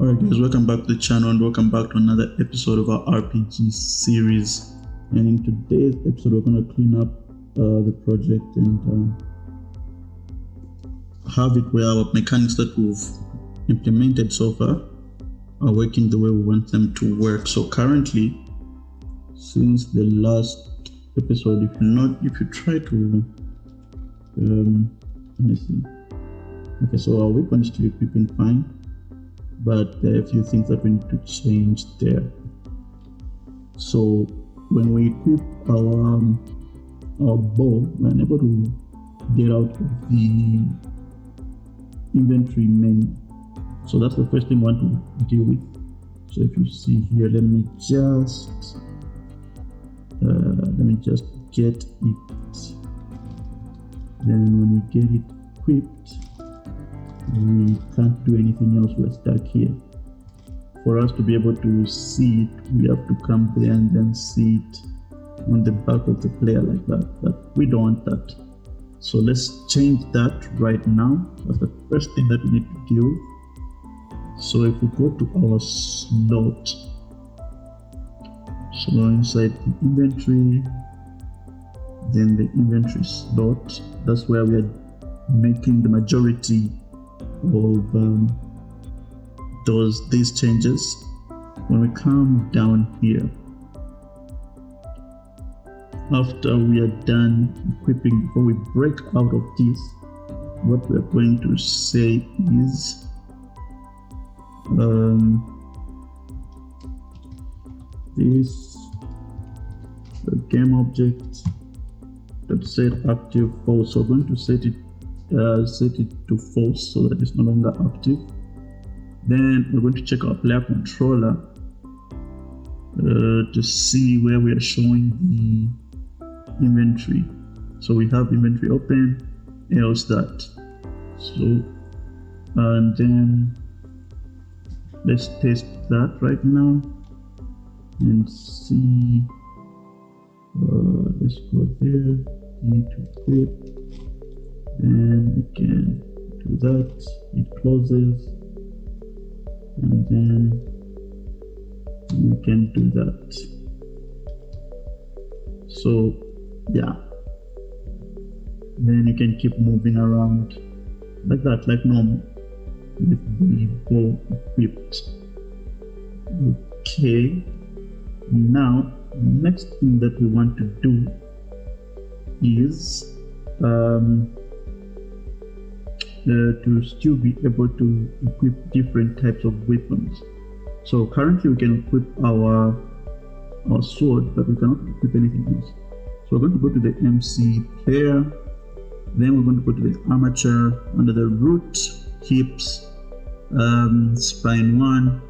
Alright guys, welcome back to the channel and welcome back to another episode of our RPG series. And in today's episode we're going to clean up the project and have it where our mechanics that we've implemented so far are working the way we want them to work. So currently, since the last episode, if you try to let me see. Okay, so our weapon is still equipping fine, but there are a few things that we need to change there. So when we equip our bow, we're unable to get out of the inventory menu. So that's the first thing we want to deal with. So if you see here, let me just get it. Then when we get it equipped, we can't do anything else. We're stuck here. For us to be able to see it, we have to come there and then see it on the back of the player like that. But we don't want that. So let's change that right now. That's the first thing that we need to deal with. So if we go to our slot, so inside the inventory, then the inventory slot, that's where we are making the majority of these changes. When we come down here, after we are done equipping, before we break out of this, what we are going to say is this game object that set active false. So we're going to set it to false so that it's no longer active. Then we're going to check our player controller to see where we are showing the inventory. So we have inventory open, else that. So and then let's test that right now and see. Let's go there, need to equip, and we can do that. It closes, and then we can do that. So yeah, then you can keep moving around like that, like normal, with the bow equipped. Okay, now next thing that we want to do is to still be able to equip different types of weapons. So currently we can equip our sword, but we cannot equip anything else. So we're going to go to the MC player, then we're going to go to the armature, under the root, hips, spine 1,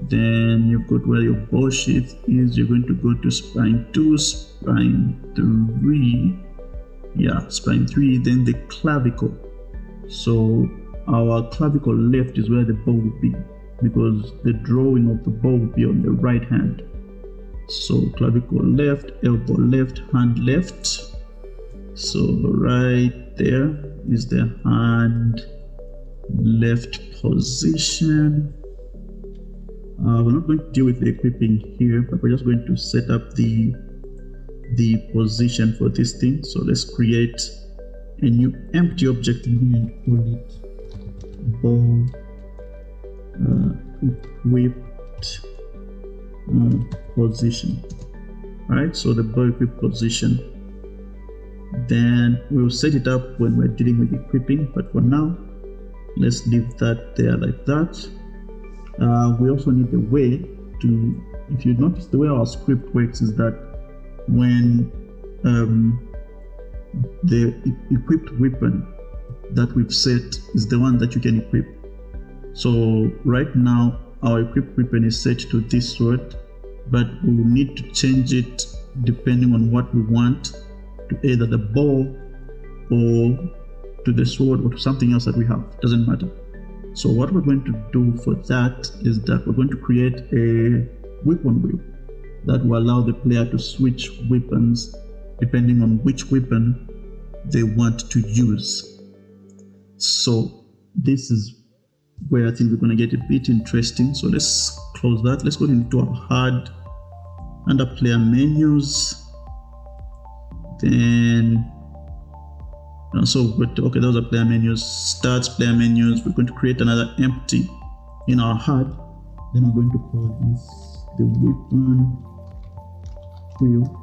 then you go to where your bow sheath is. You're going to go to spine 2, spine 3, spine 3, then the clavicle. So our clavicle left is where the bow will be, because the drawing of the bow will be on the right hand. So clavicle left, elbow left, hand left. So right there is the hand left position. We're not going to deal with the equipping here, but we're just going to set up the position for this thing. So let's create a new empty object in here and call it bow equipped position. Alright, so the bow equipped position. Then we'll set it up when we're dealing with equipping, but for now, let's leave that there like that. We also need a way to, if you notice the way our script works is that when the equipped weapon that we've set is the one that you can equip. So right now our equipped weapon is set to this sword, but we will need to change it depending on what we want, to either the bow or to the sword or to something else that we have. Doesn't matter. So what we're going to do for that is that we're going to create a weapon wheel that will allow the player to switch weapons depending on which weapon they want to use. So this is where I think we're going to get a bit interesting. So let's close that. Let's go into our HUD, under player menus. Then, okay, those are player menus. Starts player menus. We're going to create another empty in our HUD. Then I'm going to call this the weapon wheel.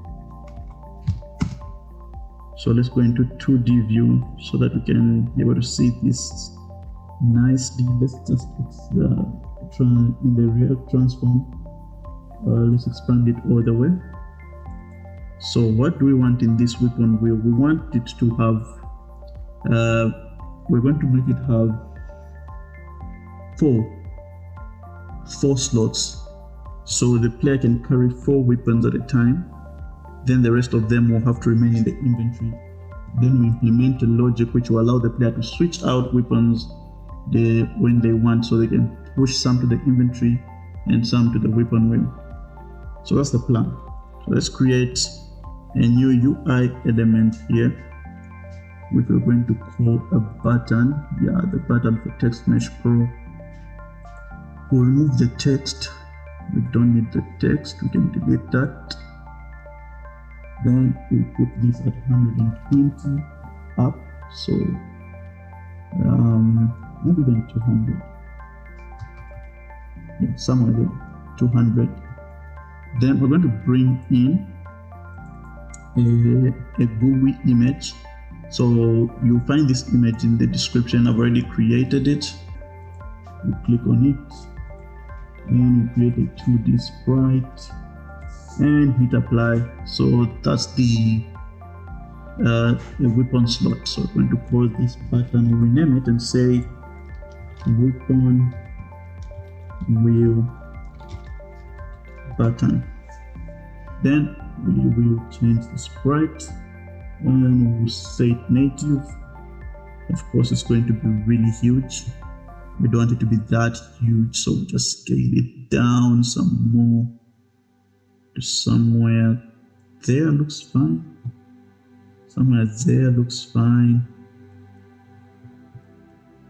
So let's go into 2D view so that we can be able to see this nicely. Let's just in the real transform. Let's expand it all the way. So what do we want in this weapon wheel? We want it to have, we're going to make it have four slots. So the player can carry 4 weapons at a time. Then the rest of them will have to remain in the inventory. Then we implement a logic which will allow the player to switch out weapons when they want, so they can push some to the inventory and some to the weapon wheel. So that's the plan. So let's create a new UI element here, which we're going to call a button. Yeah, the button for Text Mesh Pro. We'll remove the text. We don't need the text. We can delete that. Then we put this at 120 up, so maybe even 200. Yeah, somewhere there, 200. Then we're going to bring in a GUI image. So you'll find this image in the description. I've already created it. We click on it, and we create a 2D sprite. And hit apply. So that's the weapon slot. So we're going to call this button, we'll rename it and say weapon wheel button. Then we will change the sprite and we'll say it native. Of course, it's going to be really huge. We don't want it to be that huge, so we'll just scale it down some more. Somewhere there looks fine. Somewhere there looks fine.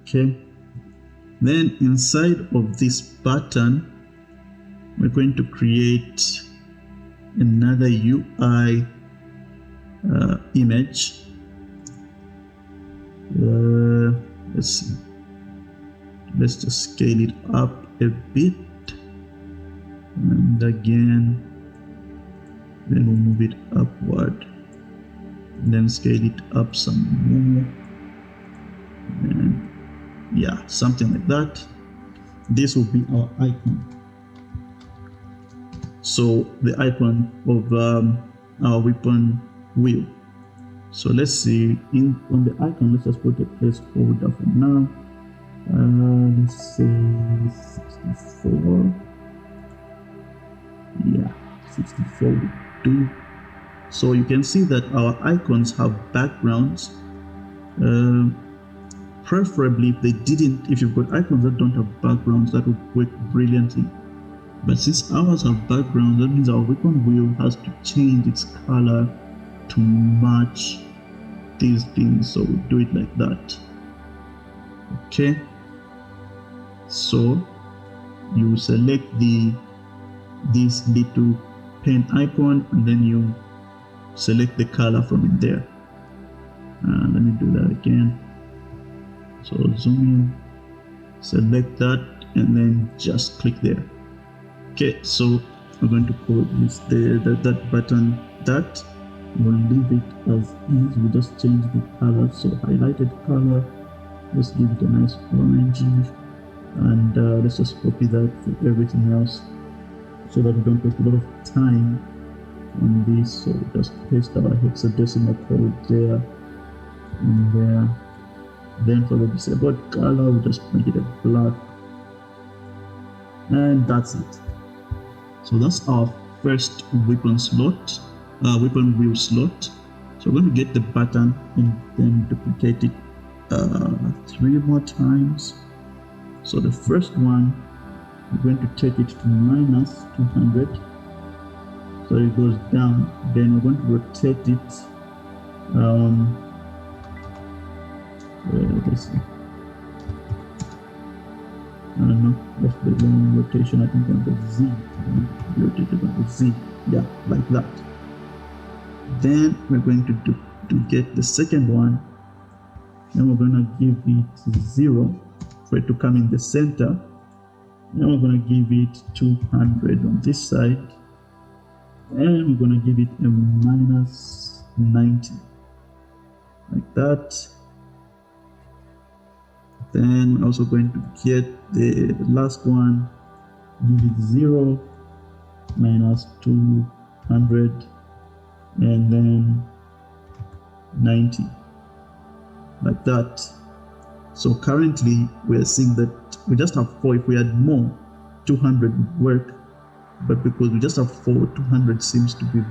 Okay. Then inside of this button, we're going to create another UI image. Let's see. Let's just scale it up a bit, and again. Then we'll move it upward, and then scale it up some more, and yeah, something like that. This will be our icon. So the icon of our weapon wheel. So let's see, on the icon, let's just put a placeholder for now. Let's say 64. Yeah, 64 will do. So you can see that our icons have backgrounds. Preferably if you've got icons that don't have backgrounds, that would work brilliantly. But since ours have backgrounds, that means our weapon wheel has to change its color to match these things. So we'll do it like that. Okay. So you select this little pen icon, and then you select the color from in there. Let me do that again. So zoom in, select that, and then just click there. Okay, so we're going to call this that button that. We'll leave it as is. We'll just change the color. So highlighted color, let's give it a nice orangey, and let's just copy that for everything else, so that we don't take a lot of time on this. So just paste our hexadecimal code there and there. Then for the disabled color, we'll just make it a black, and that's it. So that's our first weapon slot, weapon wheel slot. So we're going to get the button and then duplicate it 3 more times. So the first one, we're going to take it to -200, so it goes down. Then we're going to rotate it. Let's see. No, that's the wrong rotation. I think on the Z. Rotated on the Z. Yeah, like that. Then we're going to get the second one. Then we're going to give it 0 for it to come in the center. Then we're going to give it 200 on this side. And we're going to give it a minus 90. Like that. Then we're also going to get the last one, give it 0, minus 200, and then 90, like that. So currently we're seeing that we just have 4. If we had more, 200 would work, but because we just have 4, 200 seems to be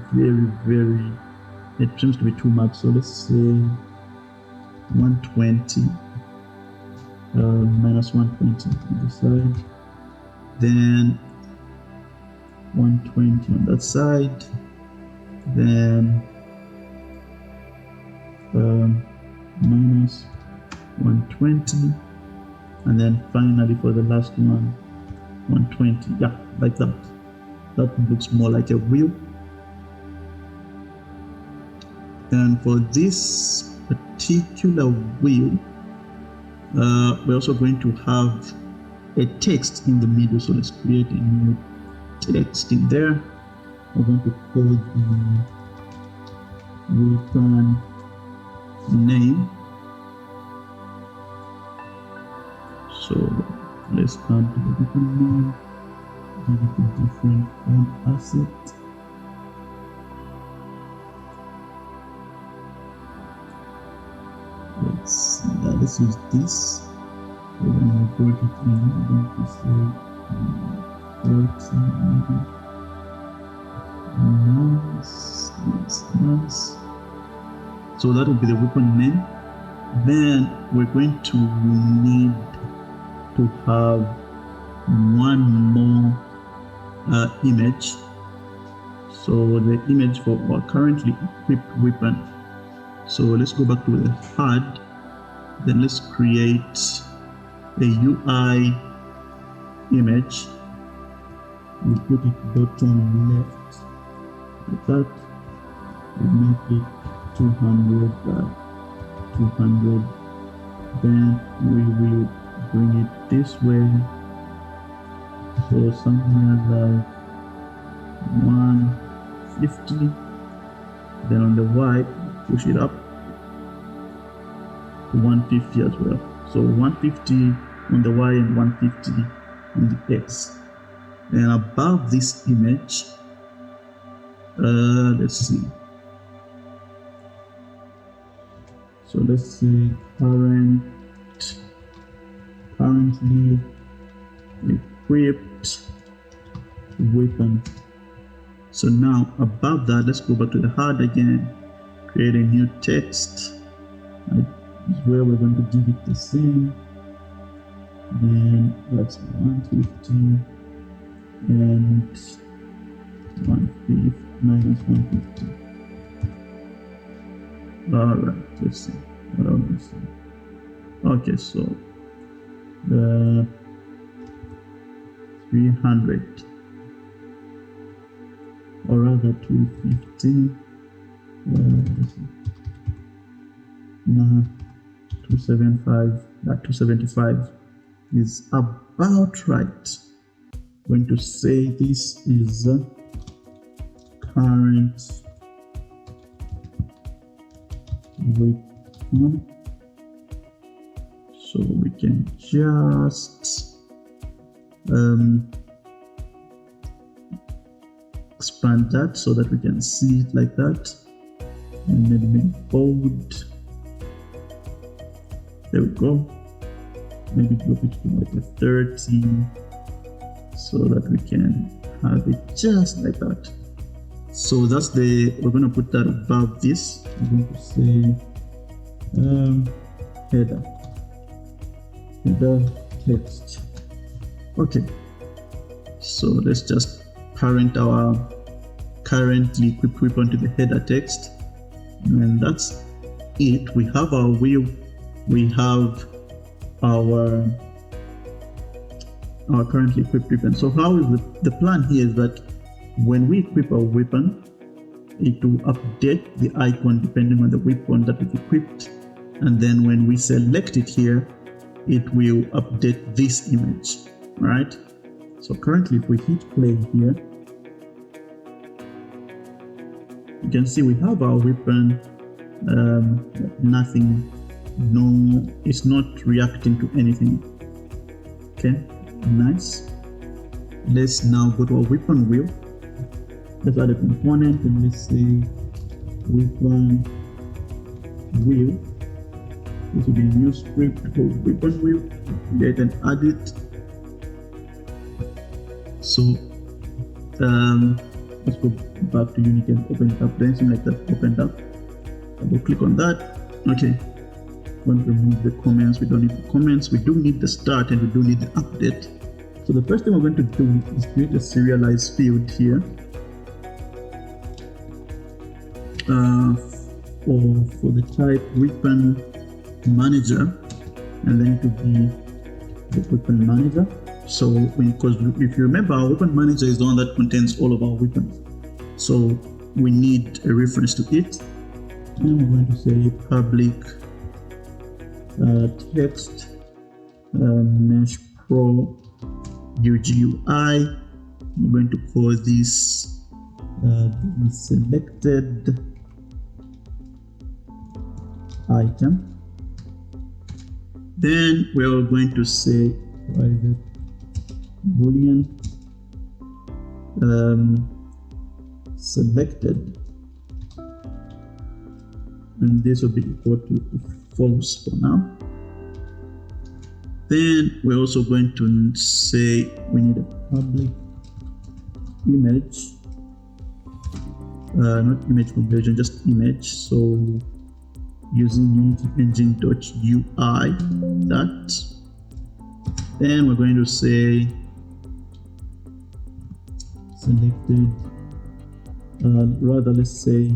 it seems to be too much. So let's say 120. Minus 120 on the side, then 120 on that side, then minus 120, and then finally for the last one, 120. Yeah, like that. That looks more like a wheel. And for this particular wheel, we're also going to have a text in the middle. So let's create a new text in there. We're going to call the weapon name. So let's come to the weapon name, give it a different asset. Let's use this. We're going to put it in. We're going to say 30 maybe. Nice. So that will be the weapon name. Then we're going to need to have one more image. So the image for our currently equipped weapon. So let's go back to the HUD. Then let's create a UI image. We put it bottom left like that. We make it 200 by 200. Then we will bring it this way. So somewhere like 150. Then on the Y, push it up to 150 as well. So 150 on the Y and 150 on the X. And above this image, let's see. So let's say currently equipped weapon. So now above that, let's go back to the HUD again, create a new text. Where we're going to give it the same. Then that's 150 and 150 minus 150. Alright, let's see. What are we saying? Okay, so the 300, or rather 250. Let's see. Nah, 275. That 275 is about right. I'm going to say this is current weapon. So we can just expand that so that we can see it like that, and maybe make it bold. There we go. Maybe drop it to like a 30 so that we can have it just like that. So that's we're going to put that above this. I'm going to say header text. Okay, so let's just parent our currently equipped weapon to the header text, and that's it. We have our wheel, we have our our currently equipped weapon. So how is the plan here is that when we equip our weapon, it will update the icon depending on the weapon that we've equipped, and then when we select it here, it will update this image. All right, so currently if we hit play here, you can see we have our weapon, nothing, no, it's not reacting to anything. Okay, nice. Let's now go to our weapon wheel. Let's add a component and let's say weapon wheel. This will be a new script called weapon wheel. Create and add it. So let's go back to Unity and open it up. Then something like that opened up. Double click on that. Okay. I'm going to remove the comments. We don't need the comments. We do need the start and we do need the update. So the first thing we're going to do is create a serialized field here. For the type weapon manager, and then it will be the weapon manager. So because if you remember, our weapon manager is the one that contains all of our weapons, so we need a reference to it, and we're going to say public text mesh pro UGUI. We're going to call this the selected item. Then we are going to say private boolean selected, and this will be equal to false for now. Then we're also going to say we need a public image, not image conversion, just image. So using Unity engine.ui that. Then we're going to say selected, rather let's say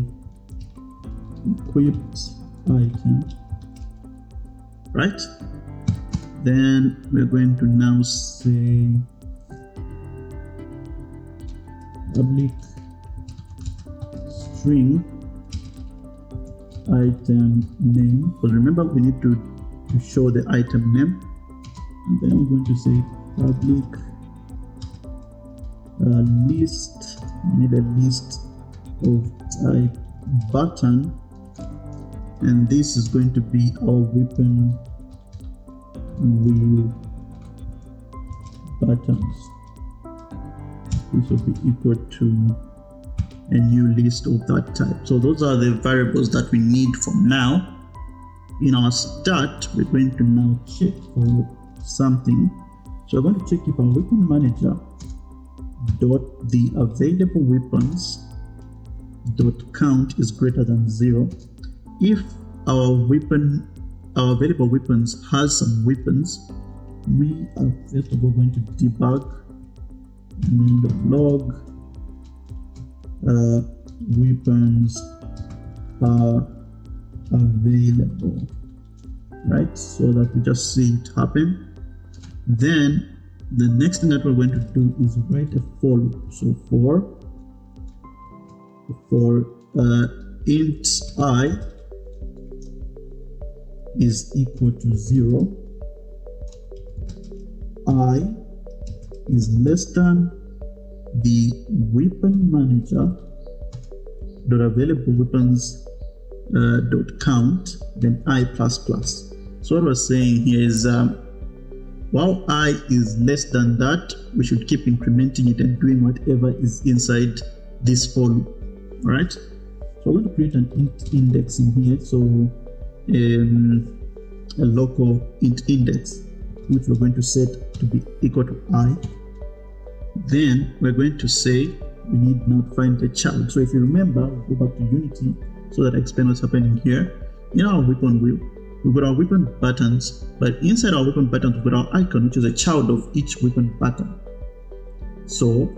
equipped item, right? Then we're going to now say public string item name, because remember we need to show the item name. And then we're going to say public list. We need a list of type button, and this is going to be our weapon wheel buttons. This will be equal to a new list of that type. So those are the variables that we need from now. In our start, we're going to now check for something. So we're going to check if our weapon manager dot the available weapons dot count is greater than 0. If our available weapons has some weapons, we are first of all going to debug and then the log weapons are available, right? So that we just see it happen. Then the next thing that we're going to do is write a for loop. So for int I is equal to 0, I is less than the weapon manager dot available weapons dot count, then I plus plus. So what we're saying here is while I is less than that, we should keep incrementing it and doing whatever is inside this for loop. All right. So we're going to create an int index in here. So a local int index, which we're going to set to be equal to I. Then we're going to say we need now to find the child. So if you remember, go back to Unity so that I explain what's happening here. In our weapon wheel, we've got our weapon buttons, but inside our weapon buttons, we've got our icon, which is a child of each weapon button. So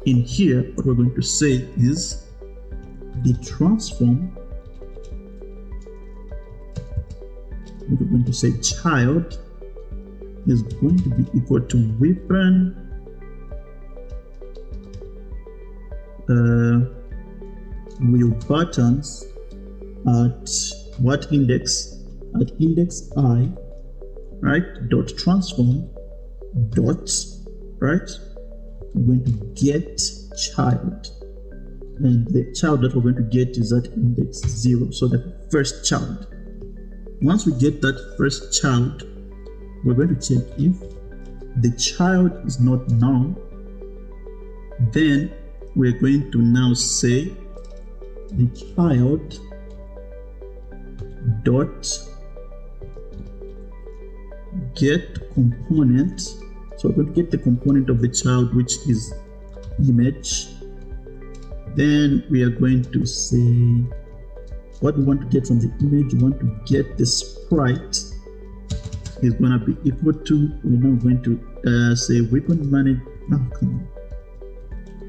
in here, what we're going to say is the transform, which we're going to say child is going to be equal to weapon wheel buttons at what index? At index I, right? Dot transform dot, right? We're going to get child, and the child that we're going to get is at index 0, so the first child. Once we get that first child, we're going to check if the child is not null. Then we're going to now say the child dot get component. So we're going to get the component of the child, which is image. Then we are going to say what we want to get from the image. We want to get the sprite is going to be equal to, we're now going to say weapon manager. Oh, come on.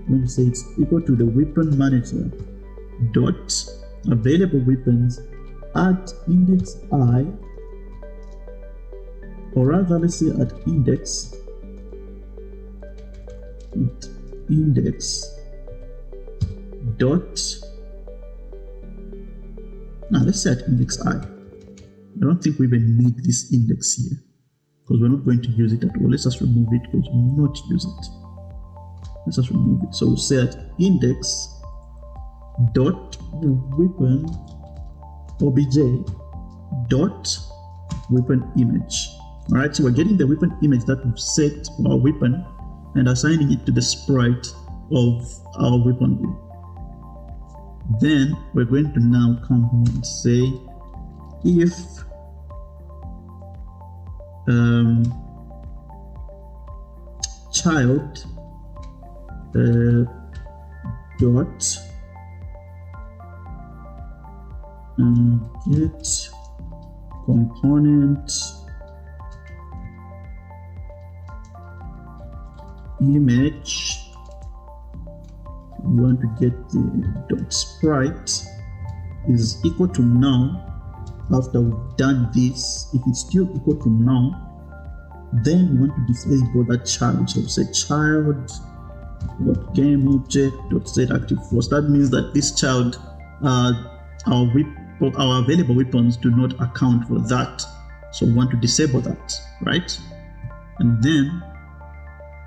We're going to say it's equal to the weapon manager dot available weapons at index I, or rather let's say at index dot, now let's say at index I. I don't think we even need this index here because we're not going to use it at all. Let's just remove it because we will not use it. Let's just remove it. So we'll say at index dot weapon obj dot weapon image. All right, so we're getting the weapon image that we've set for our weapon and assigning it to the sprite of our weapon wheel. Then we're going to now come here and say if child dot get component image, we want to get the dot sprite is equal to null. After we've done this, if it's still equal to null, then we want to disable that child. So we say child dot game object dot set active force. That means that this child, our available weapons do not account for that. So we want to disable that, right? And then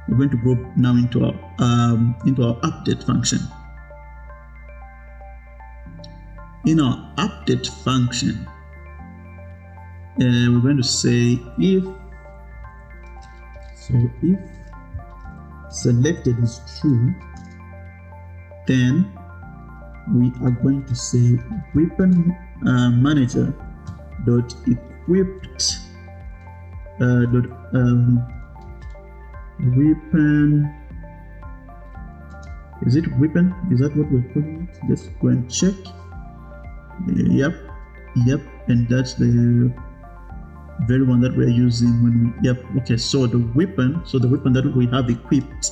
we're going to go now into our update function. In our update function, we're going to say if selected is true, then we are going to say weapon manager dot equipped weapon, is it weapon? Is that what we're calling it? Let's go and check. Yep, and that's the very one that we're using when we, yep, okay. So the weapon that we have equipped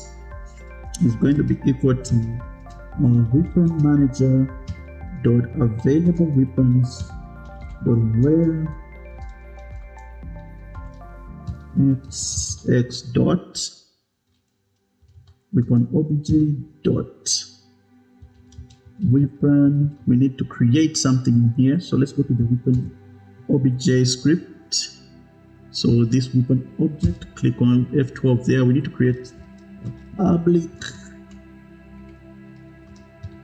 is going to be equal to weapon manager dot available weapons dot where x dot weapon obj dot weapon. We need to create something here, so let's go to the weapon obj script. So this weapon object, click on F12 there. We need to create a public,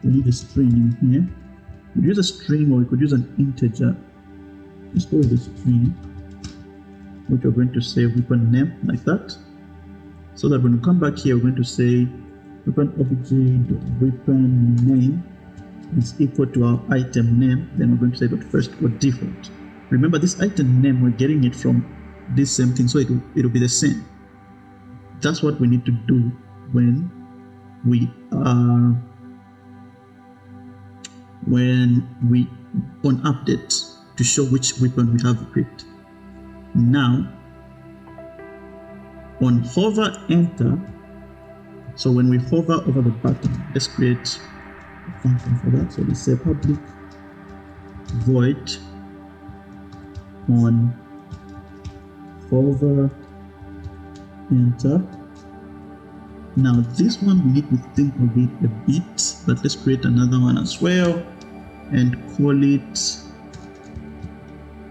we need a string in here. We could use a string or we could use an integer. Let's go with the string, which we're going to say weapon name like that, so that when we come back here, we're going to say weapon obj weapon name is equal to our item name. Then we're going to say dot first or default. Remember, this item name, we're getting it from this same thing, so it'll be the same. That's what we need to do when we are on update to show which weapon we have equipped. Now on hover enter, so when we hover over the button, let's create a function for that. So we say public void on hover enter. Now this one we need to think of it a bit, but let's create another one as well and call it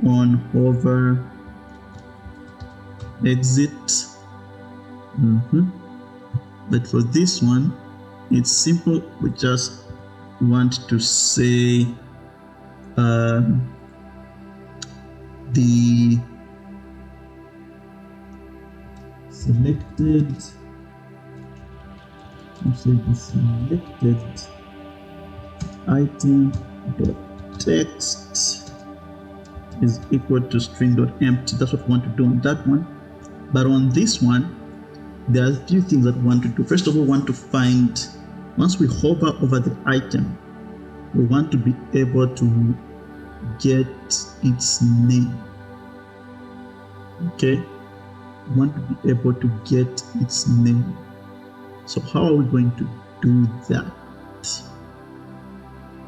on hover exit. But for this one, it's simple. We just want to say the selected, let's say the selected item dot text is equal to string.empty. That's what we want to do on that one. But on this one, there are a few things that we want to do. First of all, we want to find, once we hover over the item, we want to be able to get its name. Okay? We want to be able to get its name. So how are we going to do that?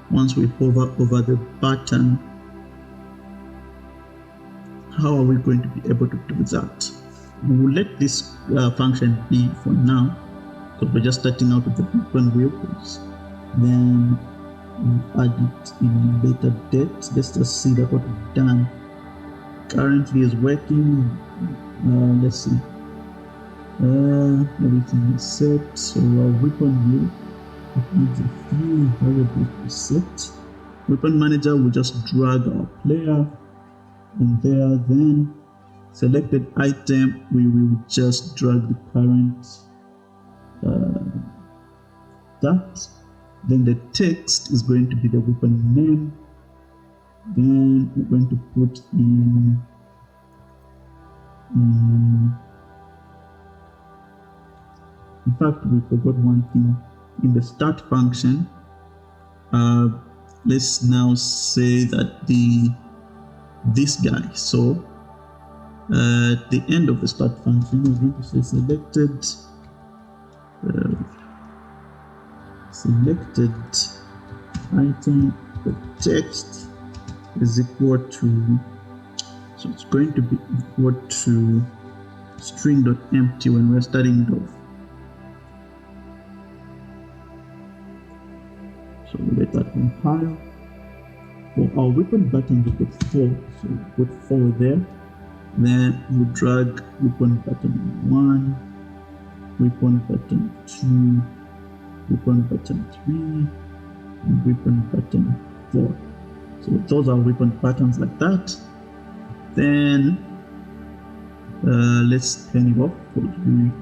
Once we hover over the button, how are we going to be able to do that? We will let this function be for now, because we're just starting out with the weapon wheels. Then we'll add it in later date. Let's just see that what we've done currently is working. Let's see. Everything is set. So our weapon wheel, it needs a few variables to set. Weapon manager will just drag our player in there. Then selected item, we will just drag the current that. Then the text is going to be the weapon name. Then we're going to put in fact, we forgot one thing in the start function. Let's now say that this guy. So at the end of the start function, we're going to say selected item, the text is equal to, so it's going to be equal to string.empty when we're starting it off. So we'll let that compile. For our weapon button, we put 4, so we put 4 there. Then we drag weapon button 1, weapon button 2, weapon button 3, and weapon button 4. So those are weapon buttons like that. Then let's turn it off, because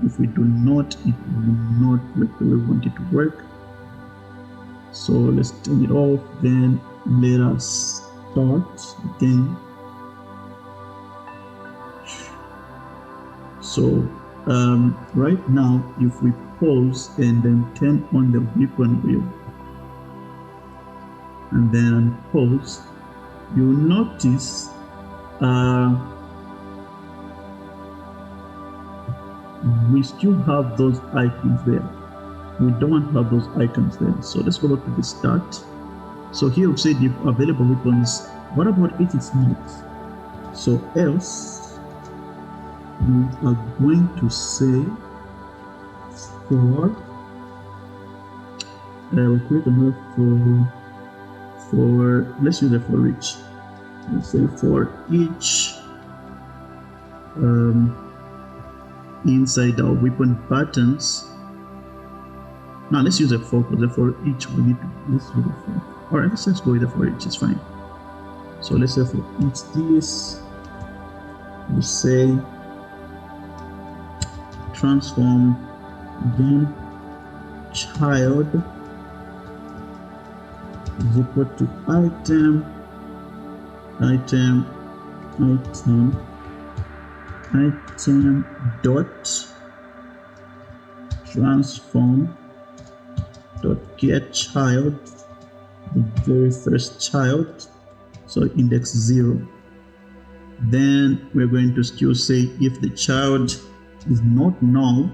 if we do not, it will not work the way we want it to work. So let's turn it off. Then let us start again. So right now, if we pause and then turn on the weapon wheel and then pause, you'll notice we still have those icons there. We don't have those icons there. So let's go back to the start. So here we've said if available weapons. What about if it's not? So else we are going to say for we'll create another for let's use a for each. We'll say for each inside our weapon buttons. Now let's use a for, because the for each we need to, let's use a for. Alright, let's go with the for each, it's fine. So let's say for each this, we say transform again child is equal to item dot transform dot get child, the very first child, so index 0. Then we're going to still say if the child is not null.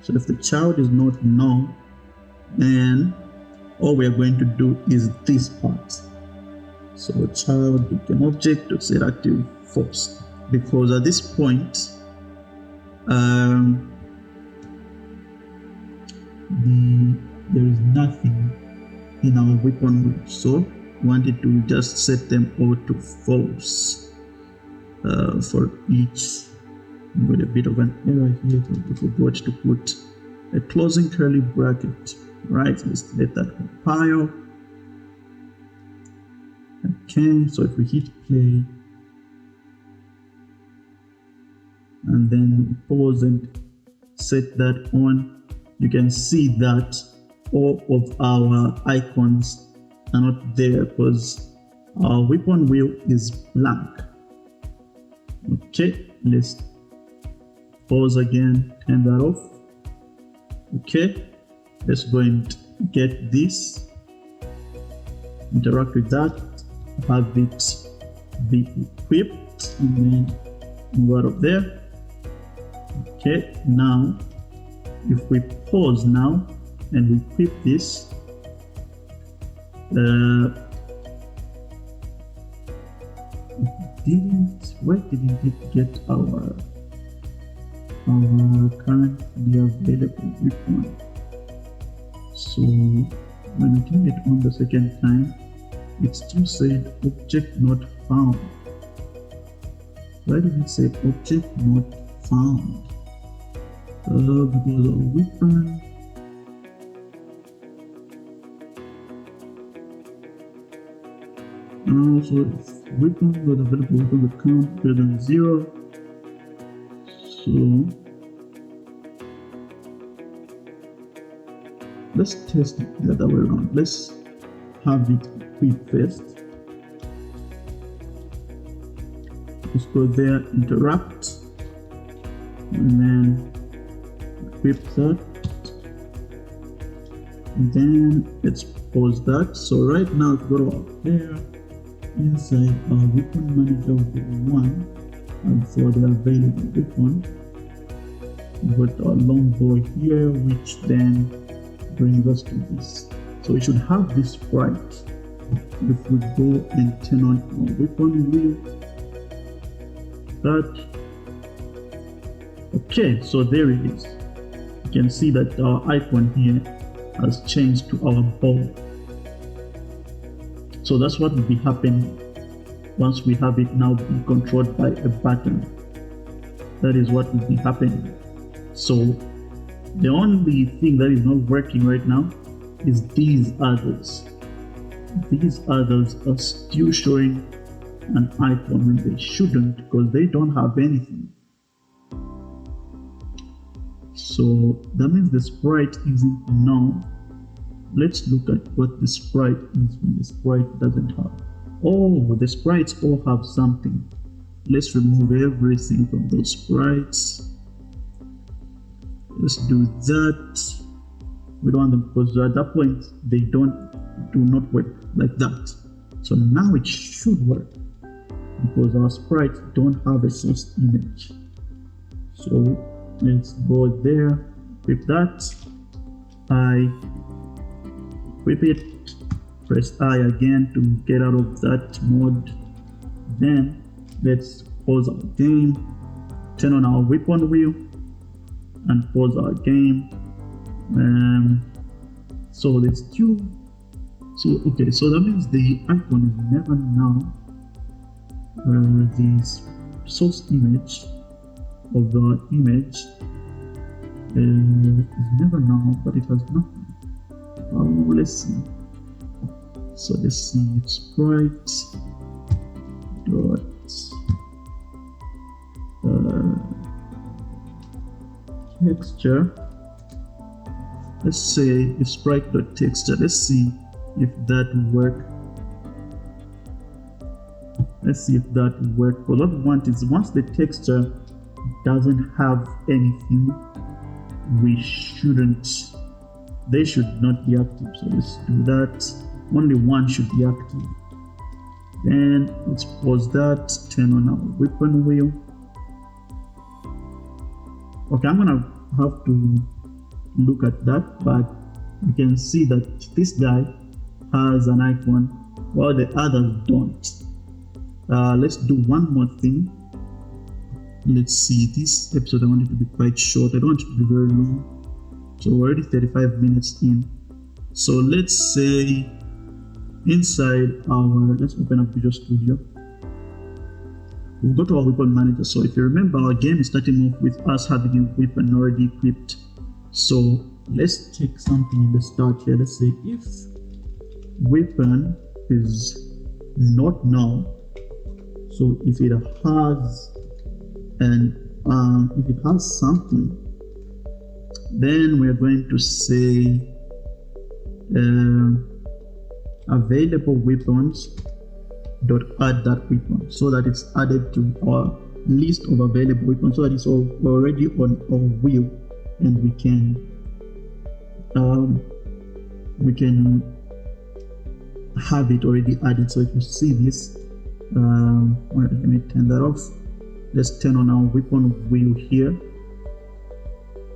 So if the child is not null, then all we are going to do is this part. So child became object to set active false, because at this point um, there is nothing in our weapon wheel, so wanted to just set them all to false for each. Got a bit of an error here, I forgot to put a closing curly bracket. Right, let's let that compile. Okay, so if we hit play and then pause and set that on, you can see that all of our icons are not there because our weapon wheel is blank. Okay, let's pause again, turn that off. Okay, let's go and get this, interact with that, have it be equipped, and then move out of there. Okay, now if we pause now and we equip this, why didn't it get our currently available weapon? So when I turn it on the second time, it still said object not found. Why did it say object not found? Because our weapon so if weapon not available, weapon will count greater than 0. So let's test it the other way around. Let's have it equipped first. Let's go there, interact, and then equip that. And then let's pause that. So right now, if we go out there, inside our weapon manager will be 1, and for the available weapon, we've got our longbow here, which then brings us to this. So we should have this right if we go and turn on our weapon wheel. That. Okay, so there it is. You can see that our icon here has changed to our bow. So that's what will be happening once we have it now be controlled by a button. That is what will be happening. So the only thing that is not working right now is these others. These others are still showing an icon when they shouldn't because they don't have anything. So that means the sprite isn't now. Let's look at what the sprite is when the sprite doesn't have. Oh, the sprites all have something. Let's remove everything from those sprites. Let's do that. We don't want them because at that point they do not work like that. So now it should work because our sprites don't have a source image. So let's go there, equip that. I equip it, press I again to get out of that mode. Then let's pause our game, turn on our weapon wheel, and pause our game. So let's do. So okay, so that means the icon is never now. The source image of the image is never now, but it has nothing. Oh, let's see. So let's see if sprite dot texture. Let's say if sprite dot texture. Let's see if that will work. Let's see if that will work. But what we want is once the texture doesn't have anything, they should not be active. So let's do that. Only one should be active. Then let's pause that, turn on our weapon wheel. Okay, I'm gonna have to look at that, but you can see that this guy has an icon while the others don't. Let's do one more thing. Let's see, this episode I want it to be quite short. I don't want it to be very long. So we're already 35 minutes in. So let's say inside our, let's open up Visual Studio. We'll go to our weapon manager. So if you remember, our game is starting off with us having a weapon already equipped. So let's check something in the start here. Let's say if weapon is not null, so if it has if it has something, then we're going to say available weapons dot add that weapon, so that it's added to our list of available weapons, so that it's already on our wheel, and we can have it already added. So if you see this, let me turn that off. Let's turn on our weapon wheel here.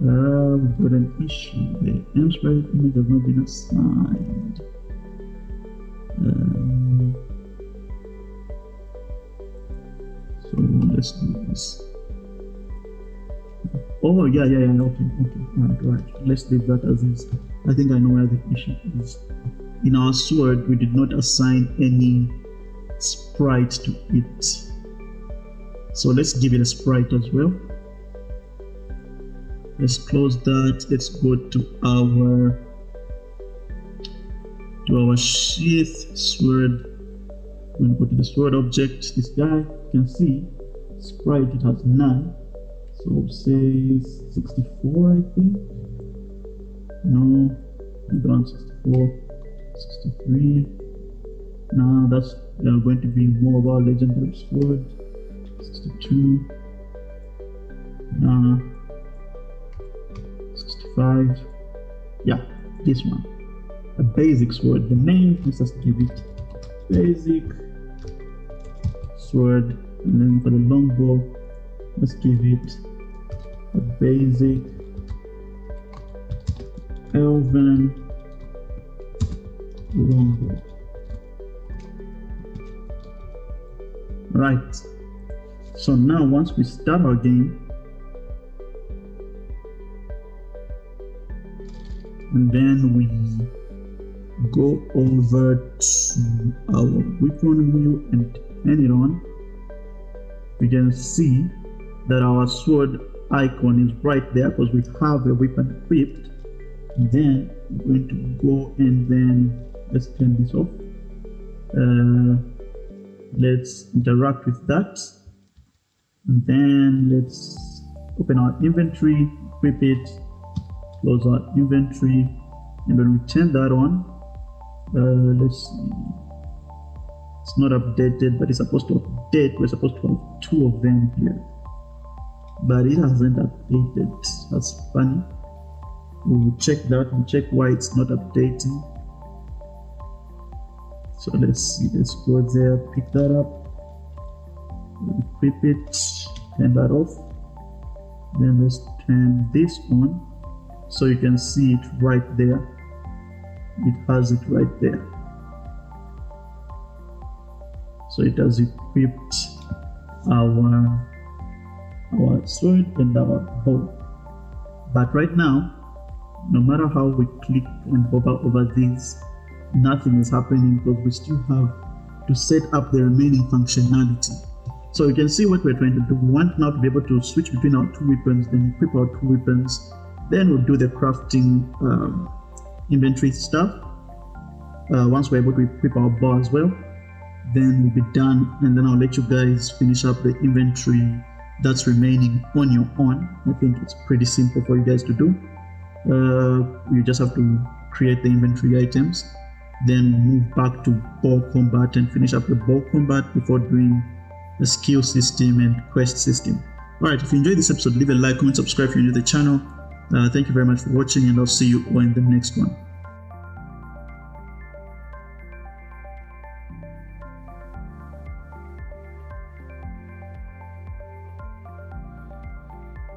We've got an issue. The Embark image has not been assigned. So let's do this. Oh yeah, okay. All right. Let's leave that as is. I think I know where the issue is. In our sword, we did not assign any sprite to it. So let's give it a sprite as well. Let's close that. Let's go to our sheath sword. We're going to go to the sword object. This guy, you can see sprite, it has none. So say 64, I think. No, around 64, 63. Now that's going to be more of our legendary sword. 62. 65. Yeah, this one. A basic sword. The name, let's just give it basic sword. And then for the longbow, let's give it a basic elven longbow. Right. So now once we start our game, and then we go over to our weapon wheel and turn it on, we can see that our sword icon is right there because we have a weapon equipped. And then we're going to go and then let's turn this off. Let's interact with that, and then let's open our inventory, equip it, close our inventory, and when we turn that on, let's see, it's not updated, but it's supposed to update. We're supposed to have 2 of them here, but it hasn't updated. That's funny. We'll check that and check why it's not updating. So let's see, let's go there, pick that up, equip it, turn that off, then let's turn this on, so you can see it right there. It has it right there. So it has equipped our sword and our bow. But right now, no matter how we click and hover over these, nothing is happening because we still have to set up the remaining functionality. So you can see what we're trying to do. We want now to be able to switch between our 2 weapons, then equip our 2 weapons, then we'll do the crafting inventory stuff. Once we're able to equip our bow as well, then we'll be done, and then I'll let you guys finish up the inventory that's remaining on your own. I think it's pretty simple for you guys to do. You just have to create the inventory items, then move back to bow combat and finish up the bow combat before doing the skill system and quest system. Alright, if you enjoyed this episode, leave a like, comment, subscribe if you're new to the channel. Thank you very much for watching, and I'll see you all in the next one.